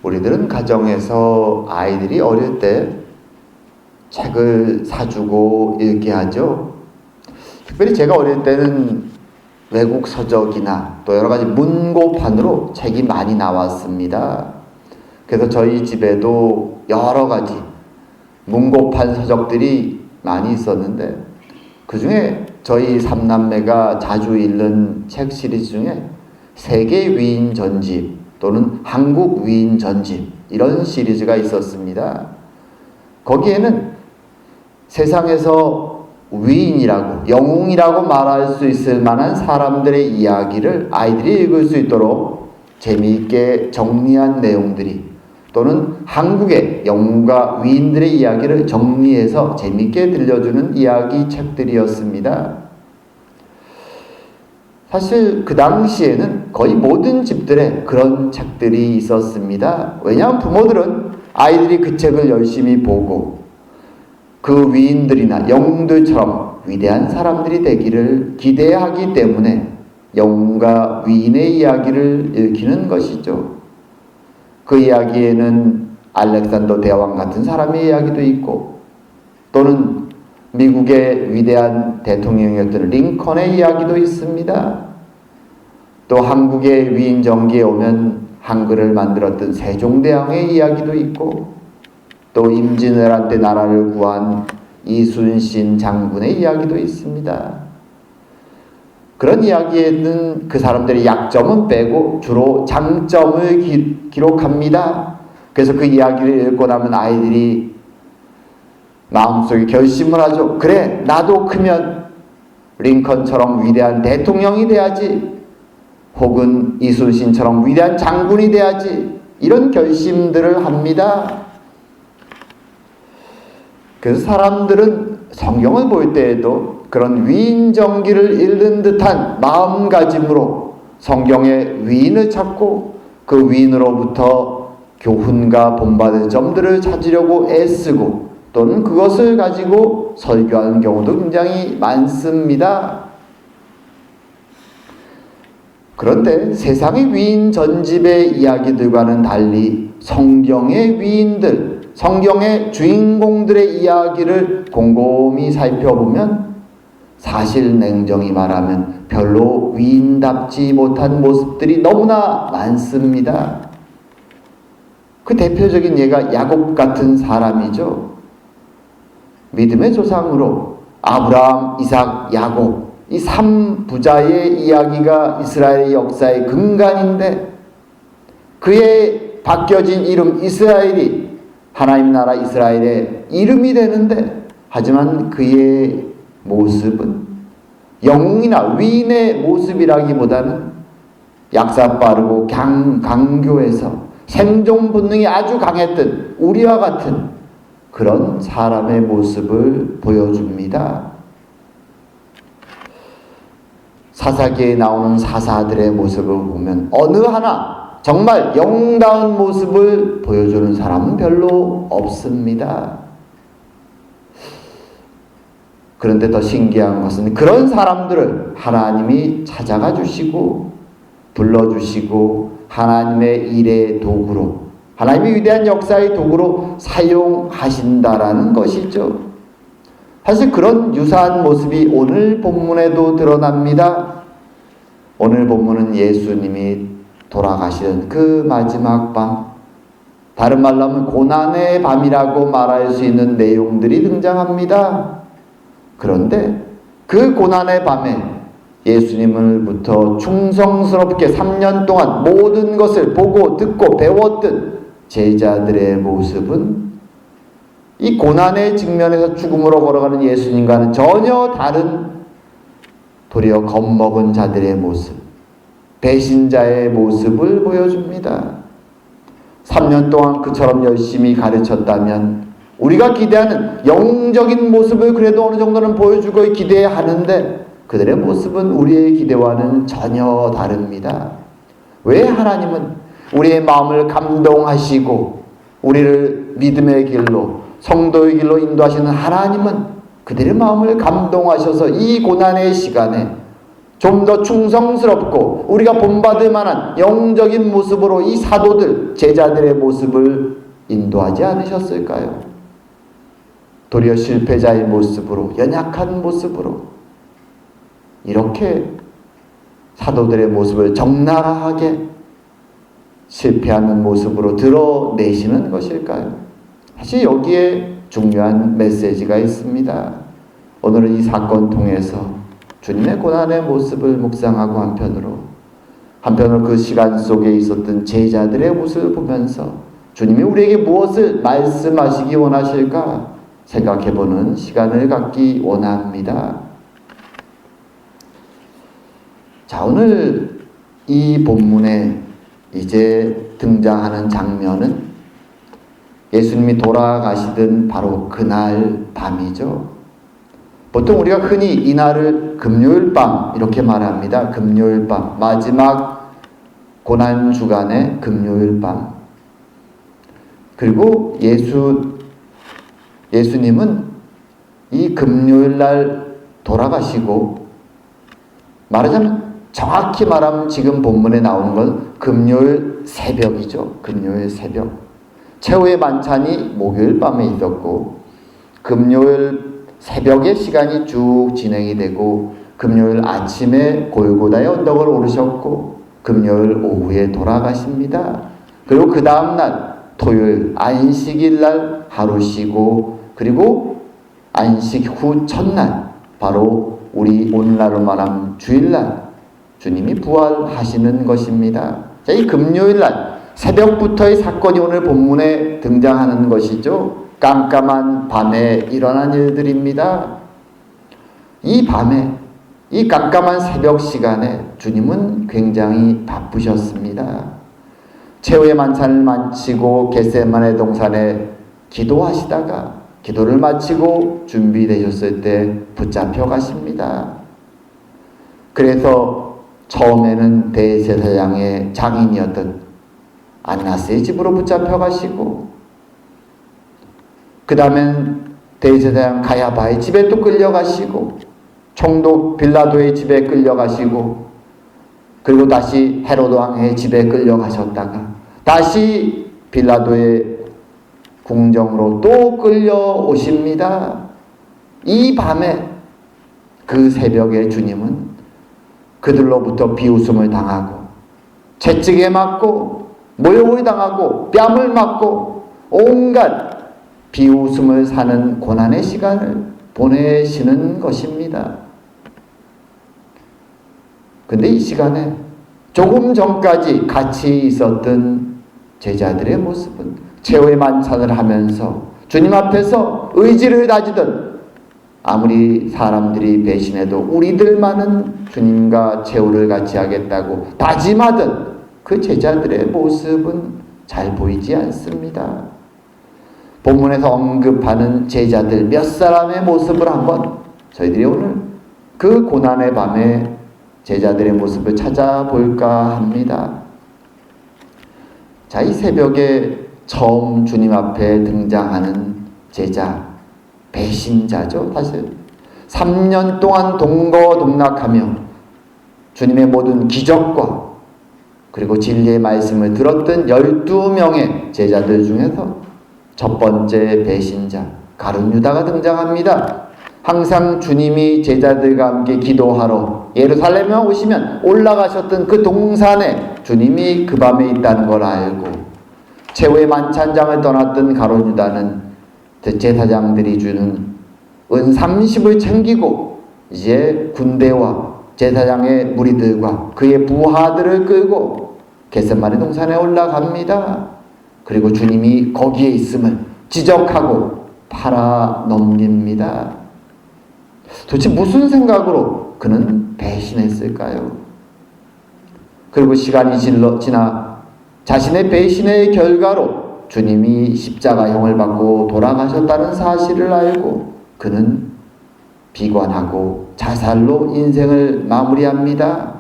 우리들은 가정에서 아이들이 어릴 때 책을 사주고 읽게 하죠. 특별히 제가 어릴 때는 외국 서적이나 또 여러 가지 문고판으로 책이 많이 나왔습니다. 그래서 저희 집에도 여러 가지 문고판 서적들이 많이 있었는데, 그 중에 저희 삼남매가 자주 읽는 책 시리즈 중에 세계 위인 전집 또는 한국 위인 전집, 이런 시리즈가 있었습니다. 거기에는 세상에서 위인이라고, 영웅이라고 말할 수 있을 만한 사람들의 이야기를 아이들이 읽을 수 있도록 재미있게 정리한 내용들이, 또는 한국의 영웅과 위인들의 이야기를 정리해서 재미있게 들려주는 이야기 책들이었습니다. 사실 그 당시에는 거의 모든 집들에 그런 책들이 있었습니다. 왜냐하면 부모들은 아이들이 그 책을 열심히 보고 그 위인들이나 영웅들처럼 위대한 사람들이 되기를 기대하기 때문에 영웅과 위인의 이야기를 읽히는 것이죠. 그 이야기에는 알렉산더 대왕 같은 사람의 이야기도 있고, 또는 미국의 위대한 대통령이었던 링컨의 이야기도 있습니다. 또 한국의 위인 정기에 오면 한글을 만들었던 세종대왕의 이야기도 있고, 또 임진왜란 때 나라를 구한 이순신 장군의 이야기도 있습니다. 그런 이야기에는 그 사람들의 약점은 빼고 주로 장점을 기록합니다. 그래서 그 이야기를 읽고 나면 아이들이 마음속에 결심을 하죠. 그래, 나도 크면 링컨처럼 위대한 대통령이 돼야지, 혹은 이순신처럼 위대한 장군이 돼야지, 이런 결심들을 합니다. 그래서 사람들은 성경을 볼 때에도 그런 위인전기를 읽는 듯한 마음가짐으로 성경의 위인을 찾고 그 위인으로부터 교훈과 본받을 점들을 찾으려고 애쓰고, 또는 그것을 가지고 설교하는 경우도 굉장히 많습니다. 그런데 세상의 위인 전집의 이야기들과는 달리 성경의 위인들, 성경의 주인공들의 이야기를 곰곰이 살펴보면 사실 냉정히 말하면 별로 위인답지 못한 모습들이 너무나 많습니다. 그 대표적인 예가 야곱 같은 사람이죠. 믿음의 조상으로 아브라함, 이삭, 야곱, 이 3부자의 이야기가 이스라엘의 역사의 근간인데, 그의 바뀌어진 이름 이스라엘이 하나님 나라 이스라엘의 이름이 되는데, 하지만 그의 모습은 영웅이나 위인의 모습이라기보다는 약사빠르고 강교해서 생존 본능이 아주 강했던 우리와 같은 그런 사람의 모습을 보여줍니다. 사사기에 나오는 사사들의 모습을 보면 어느 하나 정말 영웅다운 모습을 보여주는 사람은 별로 없습니다. 그런데 더 신기한 것은 그런 사람들을 하나님이 찾아가 주시고 불러주시고 하나님의 일의 도구로, 하나님의 위대한 역사의 도구로 사용하신다라는 것이죠. 사실 그런 유사한 모습이 오늘 본문에도 드러납니다. 오늘 본문은 예수님이 돌아가시는 그 마지막 밤, 다른 말로 하면 고난의 밤이라고 말할 수 있는 내용들이 등장합니다. 그런데 그 고난의 밤에 예수님을부터 충성스럽게 3년 동안 모든 것을 보고 듣고 배웠던 제자들의 모습은 이 고난의 직면에서 죽음으로 걸어가는 예수님과는 전혀 다른, 도리어 겁먹은 자들의 모습, 배신자의 모습을 보여줍니다. 3년 동안 그처럼 열심히 가르쳤다면 우리가 기대하는 영웅적인 모습을 그래도 어느 정도는 보여주고 기대하는데, 그들의 모습은 우리의 기대와는 전혀 다릅니다. 왜 하나님은 우리의 마음을 감동하시고 우리를 믿음의 길로, 성도의 길로 인도하시는 하나님은 그들의 마음을 감동하셔서 이 고난의 시간에 좀 더 충성스럽고 우리가 본받을 만한 영적인 모습으로 이 사도들, 제자들의 모습을 인도하지 않으셨을까요? 도리어 실패자의 모습으로, 연약한 모습으로 이렇게 사도들의 모습을 적나라하게 실패하는 모습으로 드러내시는 것일까요? 사실 여기에 중요한 메시지가 있습니다. 오늘은 이 사건 통해서 주님의 고난의 모습을 묵상하고 한편으로 그 시간 속에 있었던 제자들의 모습을 보면서 주님이 우리에게 무엇을 말씀하시기 원하실까 생각해보는 시간을 갖기 원합니다. 자, 오늘 이 본문에 이제 등장하는 장면은 예수님이 돌아가시던 바로 그날 밤이죠. 보통 우리가 흔히 이날을 금요일 밤 이렇게 말합니다. 금요일 밤, 마지막 고난주간의 금요일 밤. 그리고 예수님은 이 금요일 날 돌아가시고, 말하자면 정확히 말하면 지금 본문에 나오는 건 금요일 새벽이죠. 금요일 새벽. 최후의 만찬이 목요일 밤에 있었고, 금요일 새벽에 시간이 쭉 진행이 되고, 금요일 아침에 골고다의 언덕을 오르셨고, 금요일 오후에 돌아가십니다. 그리고 그 다음날 토요일 안식일 날 하루 쉬고, 그리고 안식 후 첫날 바로 우리 오늘날로 말하면 주일날 주님이 부활하시는 것입니다. 자, 이 금요일 날 새벽부터의 사건이 오늘 본문에 등장하는 것이죠. 깜깜한 밤에 일어난 일들입니다. 이 밤에, 이 깜깜한 새벽 시간에 주님은 굉장히 바쁘셨습니다. 최후의 만찬을 마치고 겟세마네 동산에 기도하시다가 기도를 마치고 준비되셨을 때 붙잡혀 가십니다. 그래서 처음에는 대제사장의 장인이었던 안나스의 집으로 붙잡혀 가시고, 그 다음엔 대제사장 가야바의 집에 또 끌려가시고, 총독 빌라도의 집에 끌려가시고, 그리고 다시 헤로드 왕의 집에 끌려가셨다가 다시 빌라도의 궁정으로 또 끌려오십니다. 이 밤에, 그 새벽에 주님은 그들로부터 비웃음을 당하고 채찍에 맞고 모욕을 당하고 뺨을 맞고 온갖 비웃음을 사는 고난의 시간을 보내시는 것입니다. 근데 이 시간에 조금 전까지 같이 있었던 제자들의 모습은 최후의 만찬을 하면서 주님 앞에서 의지를 다지던, 아무리 사람들이 배신해도 우리들만은 주님과 최후를 같이 하겠다고 다짐하던 그 제자들의 모습은 잘 보이지 않습니다. 본문에서 언급하는 제자들 몇 사람의 모습을 한번 저희들이 오늘 그 고난의 밤에 제자들의 모습을 찾아볼까 합니다. 자, 이 새벽에 처음 주님 앞에 등장하는 제자, 배신자죠. 사실 3년 동안 동거동락하며 주님의 모든 기적과 그리고 진리의 말씀을 들었던 12명의 제자들 중에서 첫 번째 배신자 가룟 유다가 등장합니다. 항상 주님이 제자들과 함께 기도하러 예루살렘에 오시면 올라가셨던 그 동산에 주님이 그 밤에 있다는 걸 알고 최후의 만찬장을 떠났던 가룟 유다는 제사장들이 주는 은 30을 챙기고 이제 군대와 제사장의 무리들과 그의 부하들을 끌고 겟세마네 동산에 올라갑니다. 그리고 주님이 거기에 있음을 지적하고 팔아 넘깁니다. 도대체 무슨 생각으로 그는 배신했을까요? 그리고 시간이 지나 자신의 배신의 결과로 주님이 십자가형을 받고 돌아가셨다는 사실을 알고 그는 비관하고 자살로 인생을 마무리합니다.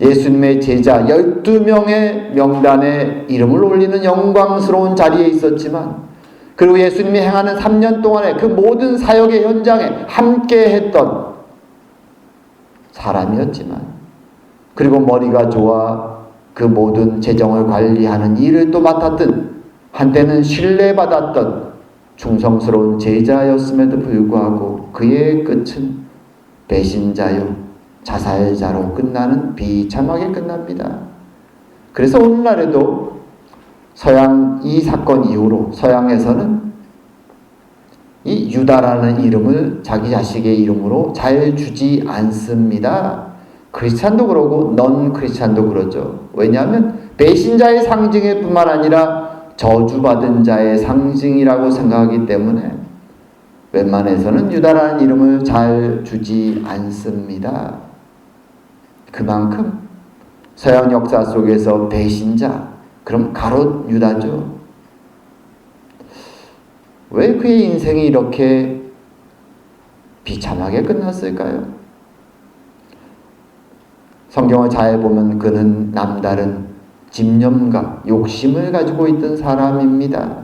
예수님의 제자 12명의 명단에 이름을 올리는 영광스러운 자리에 있었지만, 그리고 예수님이 행하는 3년 동안의 그 모든 사역의 현장에 함께 했던 사람이었지만, 그리고 머리가 좋아 그 모든 재정을 관리하는 일을 또 맡았던, 한때는 신뢰받았던 충성스러운 제자였음에도 불구하고 그의 끝은 배신자요 자살자로 끝나는 비참하게 끝납니다. 그래서 오늘날에도 이 사건 이후로 서양에서는 이 유다라는 이름을 자기 자식의 이름으로 잘 주지 않습니다. 크리스찬도 그러고 넌 크리스찬도 그러죠. 왜냐하면 배신자의 상징일 뿐만 아니라 저주받은 자의 상징이라고 생각하기 때문에 웬만해서는 유다라는 이름을 잘 주지 않습니다. 그만큼 서양 역사 속에서 배신자, 그럼 가롯 유다죠. 왜 그의 인생이 이렇게 비참하게 끝났을까요? 성경을 잘 보면 그는 남다른 집념과 욕심을 가지고 있던 사람입니다.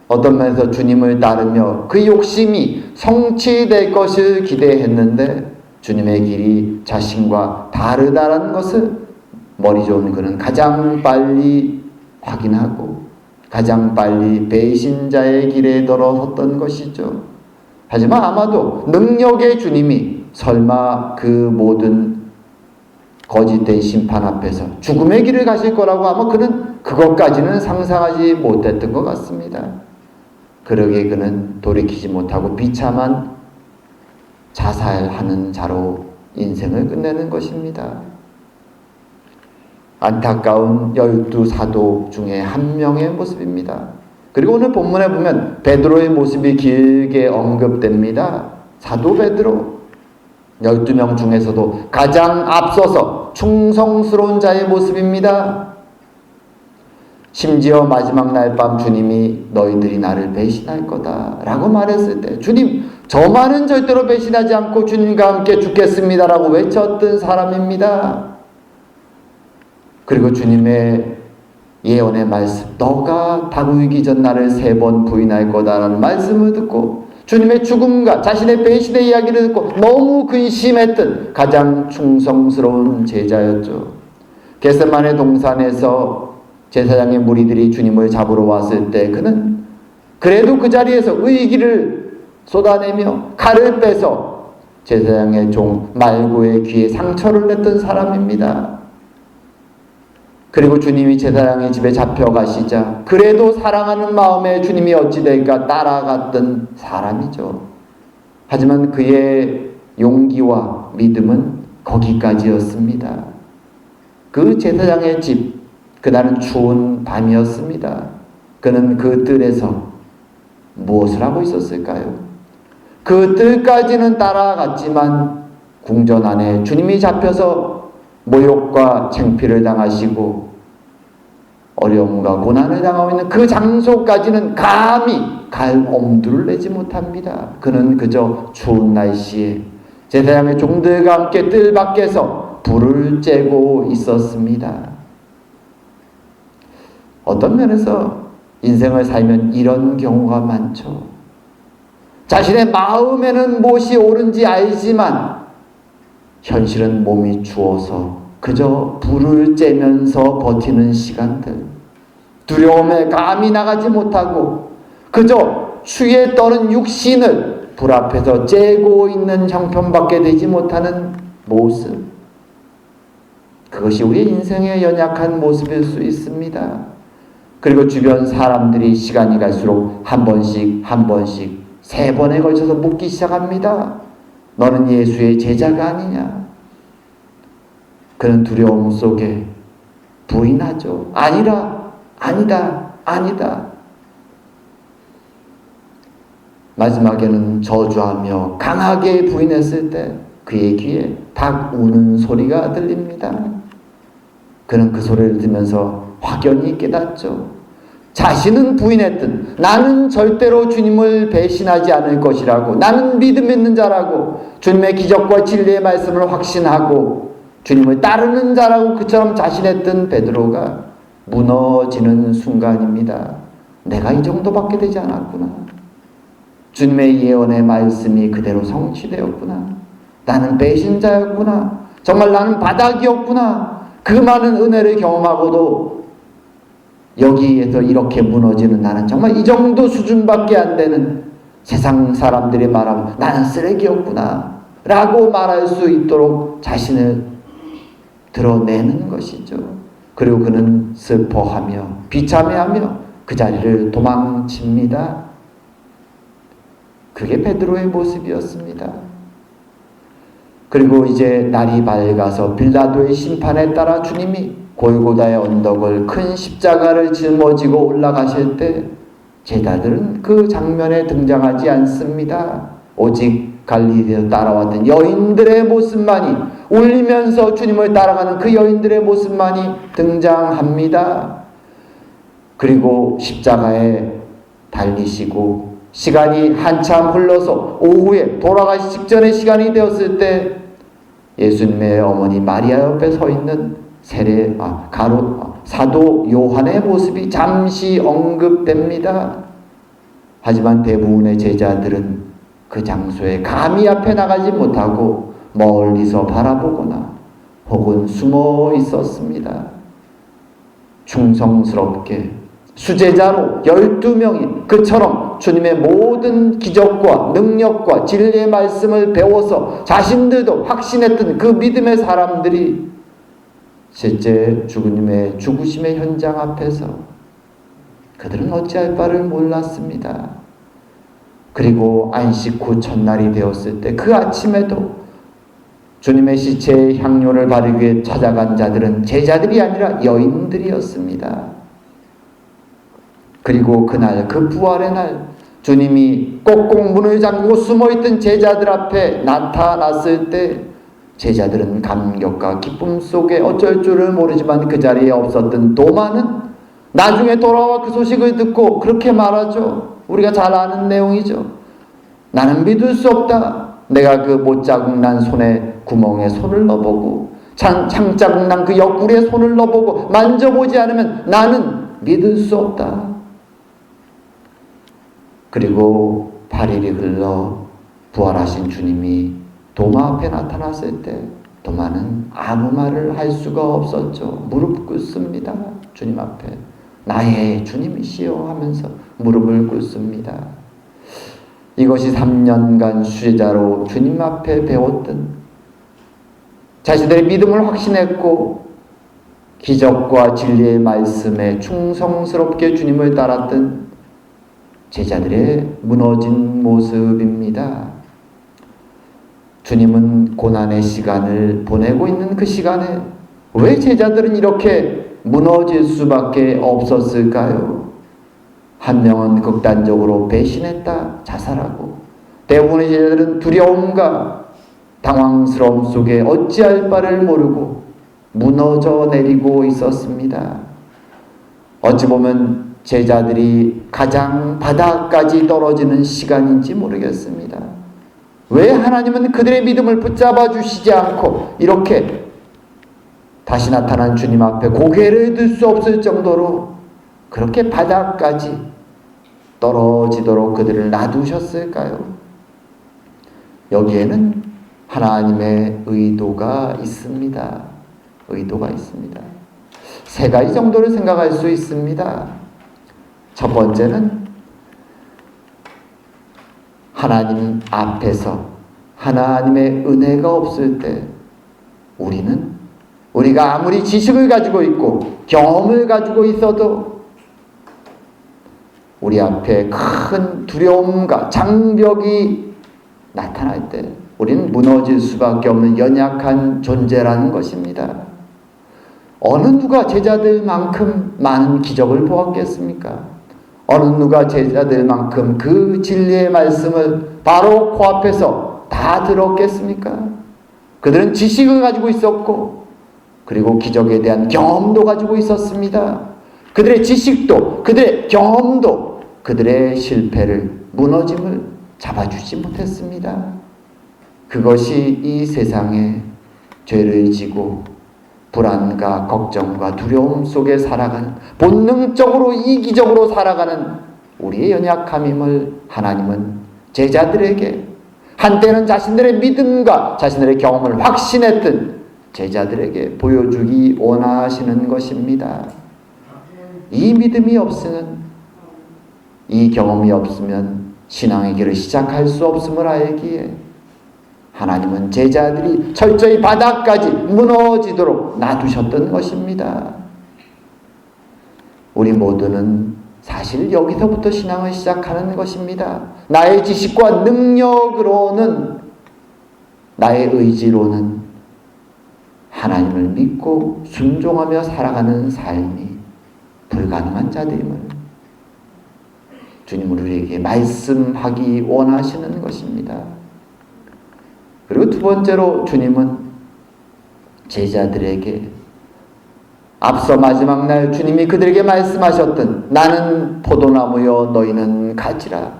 어떤 면에서 주님을 따르며 그 욕심이 성취될 것을 기대했는데 주님의 길이 자신과 다르다는 것을 머리 좋은 그는 가장 빨리 확인하고 가장 빨리 배신자의 길에 들어섰던 것이죠. 하지만 아마도 능력의 주님이 설마 그 모든 거짓된 심판 앞에서 죽음의 길을 가실 거라고 아마 그는 그것까지는 상상하지 못했던 것 같습니다. 그러기에 그는 돌이키지 못하고 비참한 자살하는 자로 인생을 끝내는 것입니다. 안타까운 12사도 중에 한 명의 모습입니다. 그리고 오늘 본문에 보면 베드로의 모습이 길게 언급됩니다. 사도 베드로, 12명 중에서도 가장 앞서서 충성스러운 자의 모습입니다. 심지어 마지막 날 밤 주님이 너희들이 나를 배신할 거다 라고 말했을 때 주님, 저만은 절대로 배신하지 않고 주님과 함께 죽겠습니다 라고 외쳤던 사람입니다. 그리고 주님의 예언의 말씀, 너가 다루기 전 나를 3번 부인할 거다라는 말씀을 듣고 주님의 죽음과 자신의 배신의 이야기를 듣고 너무 근심했던 가장 충성스러운 제자였죠. 겟세마네 동산에서 제사장의 무리들이 주님을 잡으러 왔을 때 그는 그래도 그 자리에서 의기를 쏟아내며 칼을 빼서 제사장의 종 말고의 귀에 상처를 냈던 사람입니다. 그리고 주님이 제사장의 집에 잡혀가시자 그래도 사랑하는 마음에 주님이 어찌 될까 따라갔던 사람이죠. 하지만 그의 용기와 믿음은 거기까지였습니다. 그 제사장의 집, 그날은 추운 밤이었습니다. 그는 그 뜰에서 무엇을 하고 있었을까요? 그 뜰까지는 따라갔지만 궁전 안에 주님이 잡혀서 모욕과 창피를 당하시고 어려움과 고난을 당하고 있는 그 장소까지는 감히 갈 엄두를 내지 못합니다. 그는 그저 추운 날씨에 제사장의 종들과 함께 뜰 밖에서 불을 쬐고 있었습니다. 어떤 면에서 인생을 살면 이런 경우가 많죠. 자신의 마음에는 무엇이 옳은지 알지만 현실은 몸이 추워서 그저 불을 쬐면서 버티는 시간들, 두려움에 감히 나가지 못하고 그저 추위에 떠는 육신을 불 앞에서 쬐고 있는 형편밖에 되지 못하는 모습, 그것이 우리 인생의 연약한 모습일 수 있습니다. 그리고 주변 사람들이 시간이 갈수록 한 번씩 3번에 걸쳐서 묻기 시작합니다. 너는 예수의 제자가 아니냐? 그는 두려움 속에 부인하죠. 아니다, 아니다, 아니다. 마지막에는 저주하며 강하게 부인했을 때 그의 귀에 닭 우는 소리가 들립니다. 그는 그 소리를 들으면서 확연히 깨닫죠. 자신은 부인했든 나는 절대로 주님을 배신하지 않을 것이라고, 나는 믿음 있는 자라고, 주님의 기적과 진리의 말씀을 확신하고 주님을 따르는 자라고 그처럼 자신했던 베드로가 무너지는 순간입니다. 내가 이 정도밖에 되지 않았구나. 주님의 예언의 말씀이 그대로 성취되었구나. 나는 배신자였구나. 정말 나는 바닥이었구나. 그 많은 은혜를 경험하고도 여기에서 이렇게 무너지는 나는 정말 이 정도 수준밖에 안 되는, 세상 사람들이 말하면 나는 쓰레기였구나 라고 말할 수 있도록 자신을 드러내는 것이죠. 그리고 그는 슬퍼하며 비참해하며 그 자리를 도망칩니다. 그게 베드로의 모습이었습니다. 그리고 이제 날이 밝아서 빌라도의 심판에 따라 주님이 골고다의 언덕을 큰 십자가를 짊어지고 올라가실 때 제자들은 그 장면에 등장하지 않습니다. 오직 갈릴리에서 따라왔던 여인들의 모습만이, 울리면서 주님을 따라가는 그 여인들의 모습만이 등장합니다. 그리고 십자가에 달리시고 시간이 한참 흘러서 오후에 돌아가시 직전의 시간이 되었을 때 예수님의 어머니 마리아 옆에 서 있는 사도 요한의 모습이 잠시 언급됩니다. 하지만 대부분의 제자들은 그 장소에 감히 앞에 나가지 못하고 멀리서 바라보거나 혹은 숨어 있었습니다. 충성스럽게 수제자로 12명이 그처럼 주님의 모든 기적과 능력과 진리의 말씀을 배워서 자신들도 확신했던 그 믿음의 사람들이 실제 주님의 죽으심의 현장 앞에서 그들은 어찌할 바를 몰랐습니다. 그리고 안식 후 첫날이 되었을 때 그 아침에도 주님의 시체에 향료를 바르기 위해 찾아간 자들은 제자들이 아니라 여인들이었습니다. 그리고 그날, 그 부활의 날, 주님이 꼭꼭 문을 잠그고 숨어있던 제자들 앞에 나타났을 때 제자들은 감격과 기쁨 속에 어쩔 줄을 모르지만 그 자리에 없었던 도마는 나중에 돌아와 그 소식을 듣고 그렇게 말하죠. 우리가 잘 아는 내용이죠. 나는 믿을 수 없다. 내가 그 못자국 난 손에 구멍에 손을 넣어보고 창자국 난 그 옆구리에 손을 넣어보고 만져보지 않으면 나는 믿을 수 없다. 그리고 8일이 흘러 부활하신 주님이 도마 앞에 나타났을 때 도마는 아무 말을 할 수가 없었죠. 무릎 꿇습니다. 주님 앞에 나의 주님이시여 하면서 무릎을 꿇습니다. 이것이 3년간 수제자로 주님 앞에 배웠던, 자신들의 믿음을 확신했고 기적과 진리의 말씀에 충성스럽게 주님을 따랐던 제자들의 무너진 모습입니다. 주님은 고난의 시간을 보내고 있는 그 시간에 왜 제자들은 이렇게 무너질 수밖에 없었을까요? 한 명은 극단적으로 배신했다, 자살하고, 대부분의 제자들은 두려움과 당황스러움 속에 어찌할 바를 모르고 무너져 내리고 있었습니다. 어찌 보면 제자들이 가장 바닥까지 떨어지는 시간인지 모르겠습니다. 왜 하나님은 그들의 믿음을 붙잡아 주시지 않고 이렇게 다시 나타난 주님 앞에 고개를 들 수 없을 정도로 그렇게 바닥까지 떨어지도록 그들을 놔두셨을까요? 여기에는 하나님의 의도가 있습니다. 의도가 있습니다. 세 가지 정도를 생각할 수 있습니다. 첫 번째는 하나님 앞에서 하나님의 은혜가 없을 때 우리가 아무리 지식을 가지고 있고 경험을 가지고 있어도 우리 앞에 큰 두려움과 장벽이 나타날 때 우리는 무너질 수밖에 없는 연약한 존재라는 것입니다. 어느 누가 제자들만큼 많은 기적을 보았겠습니까? 어느 누가 제자들만큼 그 진리의 말씀을 바로 코앞에서 다 들었겠습니까? 그들은 지식을 가지고 있었고 그리고 기적에 대한 경험도 가지고 있었습니다. 그들의 지식도 그들의 경험도 그들의 실패를, 무너짐을 잡아주지 못했습니다. 그것이 이 세상에 죄를 지고 불안과 걱정과 두려움 속에 살아가는, 본능적으로 이기적으로 살아가는 우리의 연약함임을 하나님은 제자들에게, 한때는 자신들의 믿음과 자신들의 경험을 확신했던 제자들에게 보여주기 원하시는 것입니다. 이 믿음이 없으면, 이 경험이 없으면 신앙의 길을 시작할 수 없음을 알기에 하나님은 제자들이 철저히 바닥까지 무너지도록 놔두셨던 것입니다. 우리 모두는 사실 여기서부터 신앙을 시작하는 것입니다. 나의 지식과 능력으로는, 나의 의지로는 하나님을 믿고 순종하며 살아가는 삶이 불가능한 자들임을 주님은 우리에게 말씀하기 원하시는 것입니다. 그리고 두 번째로 주님은 제자들에게 앞서 마지막 날 주님이 그들에게 말씀하셨던 나는 포도나무여 너희는 가지라.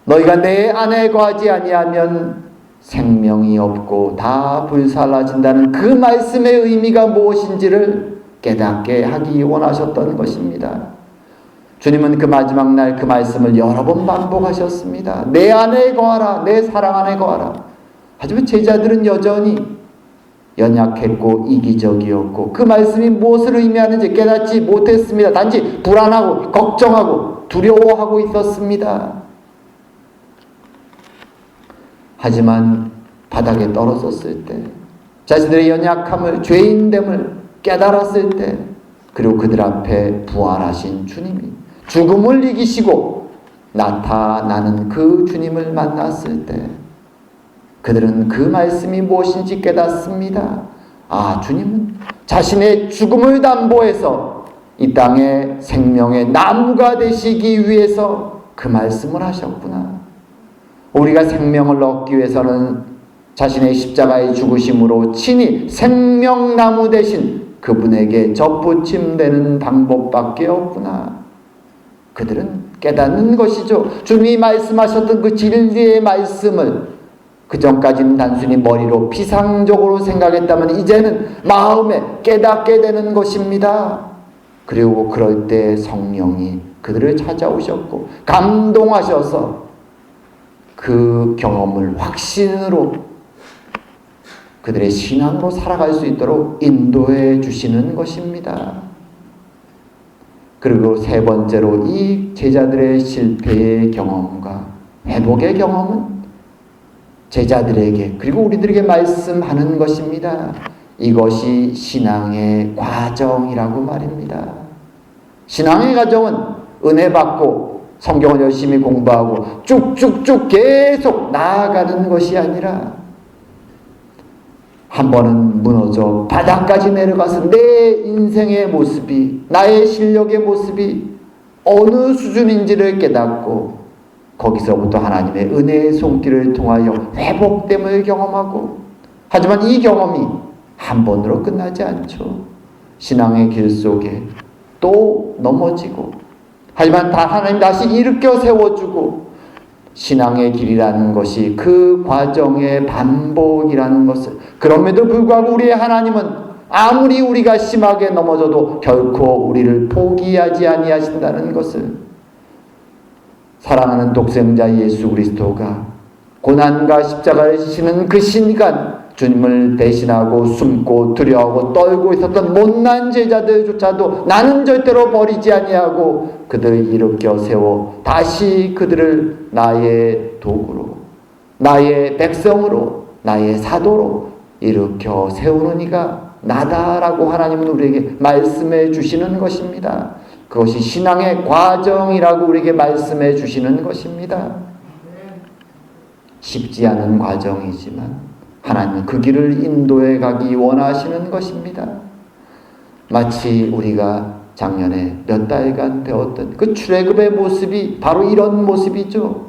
너희가 내 안에 거하지 아니하면 생명이 없고 다 불살라진다는 그 말씀의 의미가 무엇인지를 깨닫게 하기 원하셨던 것입니다. 주님은 그 마지막 날 그 말씀을 여러 번 반복하셨습니다. 내 안에 거하라. 내 사랑 안에 거하라. 하지만 제자들은 여전히 연약했고 이기적이었고 그 말씀이 무엇을 의미하는지 깨닫지 못했습니다. 단지 불안하고 걱정하고 두려워하고 있었습니다. 하지만 바닥에 떨어졌을 때, 자신들의 연약함을, 죄인됨을 깨달았을 때, 그리고 그들 앞에 부활하신 주님이 죽음을 이기시고 나타나는 그 주님을 만났을 때 그들은 그 말씀이 무엇인지 깨닫습니다. 아, 주님은 자신의 죽음을 담보해서 이 땅에 생명의 나무가 되시기 위해서 그 말씀을 하셨구나. 우리가 생명을 얻기 위해서는 자신의 십자가의 죽으심으로 친히 생명나무 되신 그분에게 접붙임되는 방법밖에 없구나. 그들은 깨닫는 것이죠. 주님이 말씀하셨던 그 진리의 말씀을 그전까지는 단순히 머리로 피상적으로 생각했다면 이제는 마음에 깨닫게 되는 것입니다. 그리고 그럴 때 성령이 그들을 찾아오셨고 감동하셔서 그 경험을 확신으로 그들의 신앙으로 살아갈 수 있도록 인도해 주시는 것입니다. 그리고 세 번째로 이 제자들의 실패의 경험과 회복의 경험은 제자들에게 그리고 우리들에게 말씀하는 것입니다. 이것이 신앙의 과정이라고 말입니다. 신앙의 과정은 은혜 받고 성경을 열심히 공부하고 쭉쭉쭉 계속 나아가는 것이 아니라 한 번은 무너져 바닥까지 내려가서 내 인생의 모습이, 나의 실력의 모습이 어느 수준인지를 깨닫고 거기서부터 하나님의 은혜의 손길을 통하여 회복됨을 경험하고, 하지만 이 경험이 한 번으로 끝나지 않죠. 신앙의 길 속에 또 넘어지고, 하지만 하나님 다시 일으켜 세워주고, 신앙의 길이라는 것이 그 과정의 반복이라는 것을, 그럼에도 불구하고 우리의 하나님은 아무리 우리가 심하게 넘어져도 결코 우리를 포기하지 아니하신다는 것을, 사랑하는 독생자 예수 그리스도가 고난과 십자가를 지시는 그 시간 주님을 대신하고 숨고 두려워하고 떨고 있었던 못난 제자들조차도 나는 절대로 버리지 아니하고 그들을 일으켜 세워 다시 그들을 나의 도구로, 나의 백성으로, 나의 사도로 일으켜 세우는 이가 나다라고 하나님은 우리에게 말씀해 주시는 것입니다. 그것이 신앙의 과정이라고 우리에게 말씀해 주시는 것입니다. 쉽지 않은 과정이지만 하나님은 그 길을 인도해 가기 원하시는 것입니다. 마치 우리가 작년에 몇 달간 배웠던 그 출애굽의 모습이 바로 이런 모습이죠.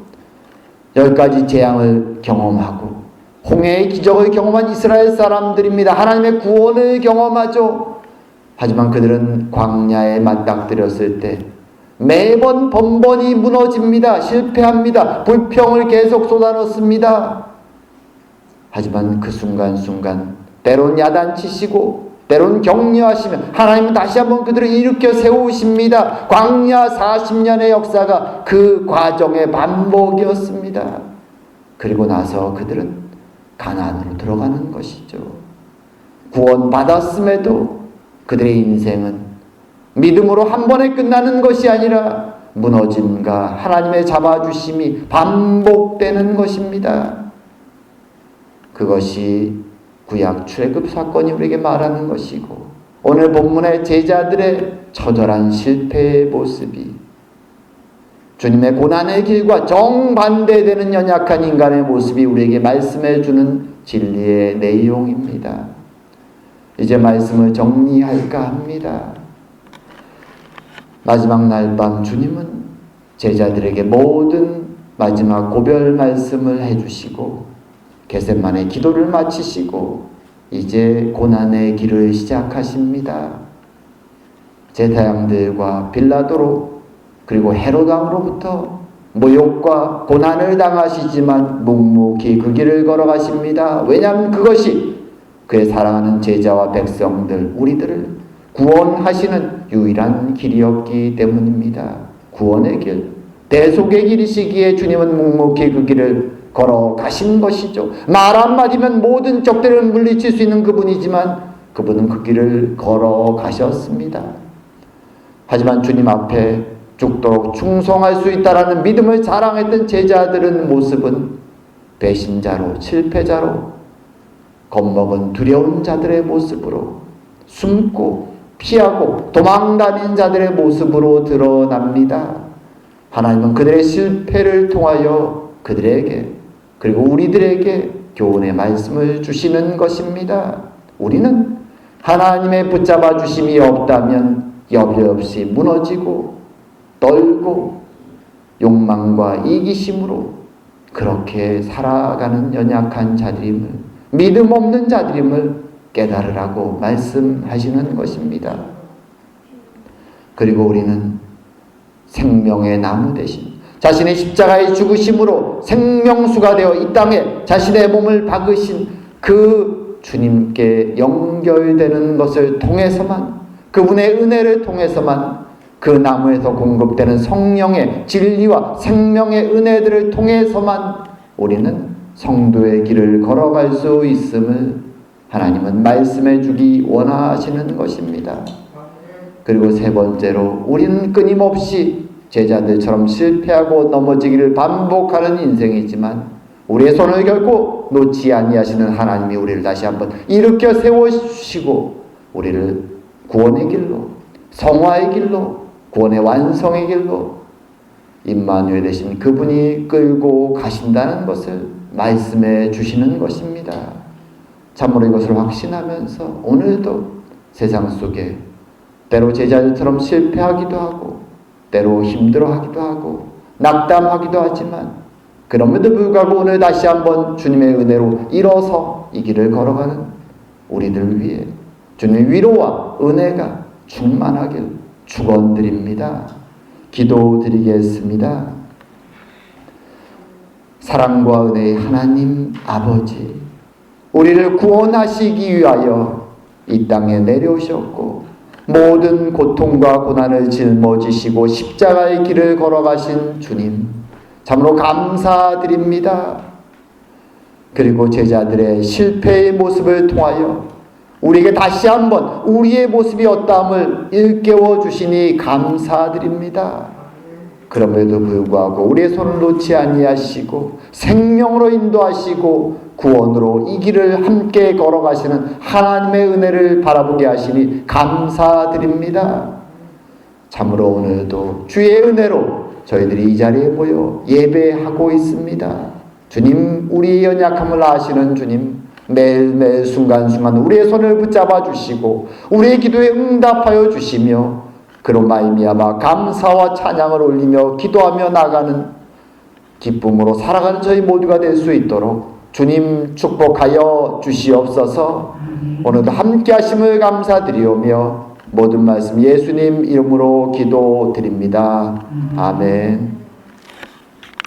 10가지 재앙을 경험하고 홍해의 기적을 경험한 이스라엘 사람들입니다. 하나님의 구원을 경험하죠. 하지만 그들은 광야에 맞닥뜨렸을 때 매번 번번이 무너집니다. 실패합니다. 불평을 계속 쏟아넣습니다. 하지만 그 순간순간 때론 야단치시고 때론 격려하시며 하나님은 다시 한번 그들을 일으켜 세우십니다. 광야 40년의 역사가 그 과정의 반복이었습니다. 그리고 나서 그들은 가나안으로 들어가는 것이죠. 구원받았음에도 그들의 인생은 믿음으로 한 번에 끝나는 것이 아니라 무너짐과 하나님의 잡아주심이 반복되는 것입니다. 그것이 구약 출애굽 사건이 우리에게 말하는 것이고, 오늘 본문의 제자들의 처절한 실패의 모습이 주님의 고난의 길과 정반대되는 연약한 인간의 모습이 우리에게 말씀해 주는 진리의 내용입니다. 이제 말씀을 정리할까 합니다. 마지막 날 밤 주님은 제자들에게 모든 마지막 고별 말씀을 해주시고 겟세마네 기도를 마치시고 이제 고난의 길을 시작하십니다. 제사장들과 빌라도로 그리고 헤롯 왕으로부터 모욕과 고난을 당하시지만 묵묵히 그 길을 걸어가십니다. 왜냐하면 그것이 그의 사랑하는 제자와 백성들, 우리들을 구원하시는 유일한 길이었기 때문입니다. 구원의 길, 대속의 길이시기에 주님은 묵묵히 그 길을 걸어가신 것이죠. 말 한마디면 모든 적들을 물리칠 수 있는 그분이지만 그분은 그 길을 걸어가셨습니다. 하지만 주님 앞에 죽도록 충성할 수 있다라는 믿음을 자랑했던 제자들은 모습은 배신자로, 실패자로, 겁먹은 두려운 자들의 모습으로, 숨고 피하고 도망다닌 자들의 모습으로 드러납니다. 하나님은 그들의 실패를 통하여 그들에게 그리고 우리들에게 교훈의 말씀을 주시는 것입니다. 우리는 하나님의 붙잡아 주심이 없다면 여비 없이 무너지고 떨고 욕망과 이기심으로 그렇게 살아가는 연약한 자들임을, 믿음 없는 자들임을 깨달으라고 말씀하시는 것입니다. 그리고 우리는 생명의 나무 대신 자신의 십자가의 죽으심으로 생명수가 되어 이 땅에 자신의 몸을 박으신 그 주님께 연결되는 것을 통해서만, 그분의 은혜를 통해서만, 그 나무에서 공급되는 성령의 진리와 생명의 은혜들을 통해서만 우리는 성도의 길을 걸어갈 수 있음을 하나님은 말씀해 주기 원하시는 것입니다. 그리고 세 번째로 우리는 끊임없이 제자들처럼 실패하고 넘어지기를 반복하는 인생이지만 우리의 손을 결코 놓지 아니하시는 하나님이 우리를 다시 한번 일으켜 세워주시고 우리를 구원의 길로, 성화의 길로, 구원의 완성의 길로 임마누엘 되신 그분이 끌고 가신다는 것을 말씀해 주시는 것입니다. 참으로 이것을 확신하면서 오늘도 세상 속에 때로 제자들처럼 실패하기도 하고 때로 힘들어하기도 하고 낙담하기도 하지만 그럼에도 불구하고 오늘 다시 한번 주님의 은혜로 일어서 이 길을 걸어가는 우리들 위해 주님의 위로와 은혜가 충만하길 축원드립니다. 기도드리겠습니다. 사랑과 은혜의 하나님 아버지, 우리를 구원하시기 위하여 이 땅에 내려오셨고 모든 고통과 고난을 짊어지시고 십자가의 길을 걸어가신 주님, 참으로 감사드립니다. 그리고 제자들의 실패의 모습을 통하여 우리에게 다시 한번 우리의 모습이 어떠함을 일깨워 주시니 감사드립니다. 그럼에도 불구하고 우리의 손을 놓지 아니하시고 생명으로 인도하시고 구원으로 이 길을 함께 걸어가시는 하나님의 은혜를 바라보게 하시니 감사드립니다. 참으로 오늘도 주의 은혜로 저희들이 이 자리에 모여 예배하고 있습니다. 주님, 우리의 연약함을 아시는 주님, 매일매일 순간순간 우리의 손을 붙잡아 주시고 우리의 기도에 응답하여 주시며 그로 말미암아 감사와 찬양을 올리며 기도하며 나가는 기쁨으로 살아가는 저희 모두가 될 수 있도록 주님 축복하여 주시옵소서. 오늘도 함께 하심을 감사드리오며 모든 말씀 예수님 이름으로 기도드립니다. 아멘.